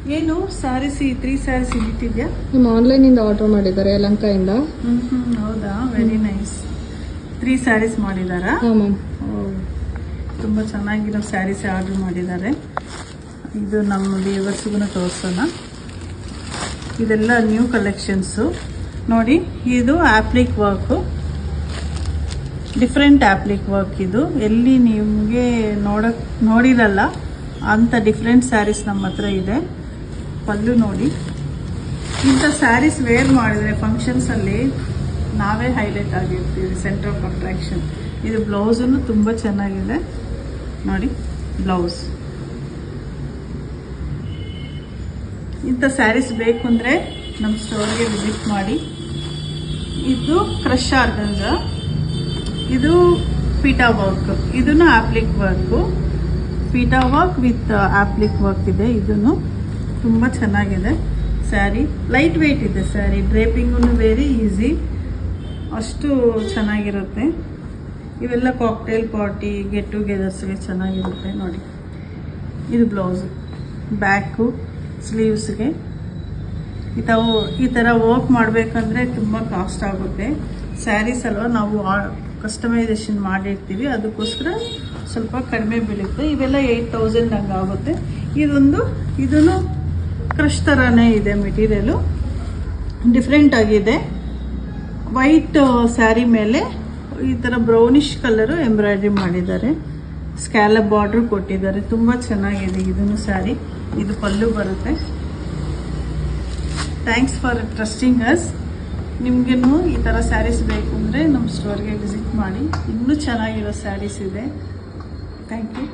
ಏನು ಸ್ಯಾರೀಸ್ 3 ಸ್ಯಾರೀಸ್ ಇಟ್ಟಿದ್ಯಾ? ನಿಮ್ಮ ಆನ್ಲೈನಿಂದ ಆರ್ಡರ್ ಮಾಡಿದ್ದಾರೆ ಯಲಹಂಕದಿಂದ. ಹೌದಾ, ವೆರಿ ನೈಸ್. 3 ಸ್ಯಾರೀಸ್ ಮಾಡಿದಾರಾ? ಹಾಂ ಮ್ಯಾಮ್. ತುಂಬ ಚೆನ್ನಾಗಿರೋ ಸ್ಯಾರೀಸ್ ಆರ್ಡರ್ ಮಾಡಿದ್ದಾರೆ. ಇದು ನಮ್ಮ ವ್ಯೂವರ್ಸ್ಗೂ ತೋರಿಸೋಣ. ಇದೆಲ್ಲ ನ್ಯೂ ಕಲೆಕ್ಷನ್ಸು ನೋಡಿ. ಇದು appliqué work, different appliqué work. ಇದು ಎಲ್ಲಿ ನಿಮಗೆ ನೋಡಿರಲ್ಲ ಅಂಥ ಡಿಫ್ರೆಂಟ್ ಸ್ಯಾರೀಸ್ ನಮ್ಮ ಹತ್ರ ಇದೆ. ಪಲ್ಲು ನೋಡಿ. ಇಂಥ ಸ್ಯಾರೀಸ್ ವೇರ್ ಮಾಡಿದರೆ ಫಂಕ್ಷನ್ಸಲ್ಲಿ ನಾವೇ ಹೈಲೈಟ್ ಆಗಿರ್ತೀವಿ, ಸೆಂಟರ್ ಆಫ್ ಅಟ್ರಾಕ್ಷನ್. ಇದು ಬ್ಲೌಸನ್ನು ತುಂಬ ಚೆನ್ನಾಗಿದೆ ನೋಡಿ. ಬ್ಲೌಸ್ ಇಂಥ ಸ್ಯಾರೀಸ್ ಬೇಕು ಅಂದರೆ ನಮ್ಮ ಸ್ಟೋರ್ಗೆ ವಿಸಿಟ್ ಮಾಡಿ. ಇದು ಕ್ರಶ್ ಆರ್ಗನ್ಸ, ಇದು ಪೀಟಾ ವರ್ಕ್, ಇದನ್ನು ಆಪ್ಲಿಕ್ ವರ್ಕು. ಪೀಟಾ ವರ್ಕ್ ವಿತ್ ಆಪ್ಲಿಕ್ ವರ್ಕ್ ಇದೆ. ಇದನ್ನು ತುಂಬ ಚೆನ್ನಾಗಿದೆ ಸ್ಯಾರಿ. ಲೈಟ್ ವೆಯ್ಟ್ ಇದೆ ಸ್ಯಾರಿ. ಡ್ರೇಪಿಂಗೂ ವೆರಿ ಈಸಿ, ಅಷ್ಟು ಚೆನ್ನಾಗಿರುತ್ತೆ. ಇವೆಲ್ಲ ಕಾಕ್ಟೇಲ್ ಪಾರ್ಟಿ, ಗೆಟ್ ಟುಗೆದರ್ಸ್ಗೆ ಚೆನ್ನಾಗಿರುತ್ತೆ ನೋಡಿ. ಇದು ಬ್ಲೌಸು, ಬ್ಯಾಕು, ಸ್ಲೀವ್ಸ್ಗೆ. ಈ ಥರ ವರ್ಕ್ ಮಾಡಬೇಕಂದ್ರೆ ತುಂಬ ಕಾಸ್ಟ್ ಆಗುತ್ತೆ. ಸ್ಯಾರೀಸ್ ಅಲ್ವಾ, ನಾವು ಕಸ್ಟಮೈಸೇಷನ್ ಮಾಡಿರ್ತೀವಿ, ಅದಕ್ಕೋಸ್ಕರ ಸ್ವಲ್ಪ ಕಡಿಮೆ ಬೀಳುತ್ತೆ. ಇವೆಲ್ಲ 8000 ಹಂಗೆ ಆಗುತ್ತೆ. ಇದನ್ನು ಕ್ರಶ್ ಥರನೇ ಇದೆ ಮೆಟೀರಿಯಲು, ಡಿಫ್ರೆಂಟ್ ಆಗಿದೆ. ವೈಟ್ ಸ್ಯಾರಿ ಮೇಲೆ ಈ ಥರ ಬ್ರೌನಿಷ್ ಕಲರು ಎಂಬ್ರಾಯ್ಡ್ರಿ ಮಾಡಿದ್ದಾರೆ. ಸ್ಕ್ಯಾಲಪ್ ಬಾರ್ಡ್ರ್ ಕೊಟ್ಟಿದ್ದಾರೆ. ತುಂಬ ಚೆನ್ನಾಗಿದೆ ಇದನ್ನು ಸ್ಯಾರಿ. ಇದು ಪಲ್ಲು ಬರುತ್ತೆ. Thanks for trusting us. ನಿಮಗೇನು ಈ ಥರ ಸ್ಯಾರೀಸ್ ಬೇಕು ಅಂದರೆ ನಮ್ಮ ಸ್ಟೋರ್ಗೆ ವಿಸಿಟ್ ಮಾಡಿ. ಇನ್ನೂ ಚೆನ್ನಾಗಿರೋ ಸ್ಯಾರೀಸ್ ಇದೆ. Thank you.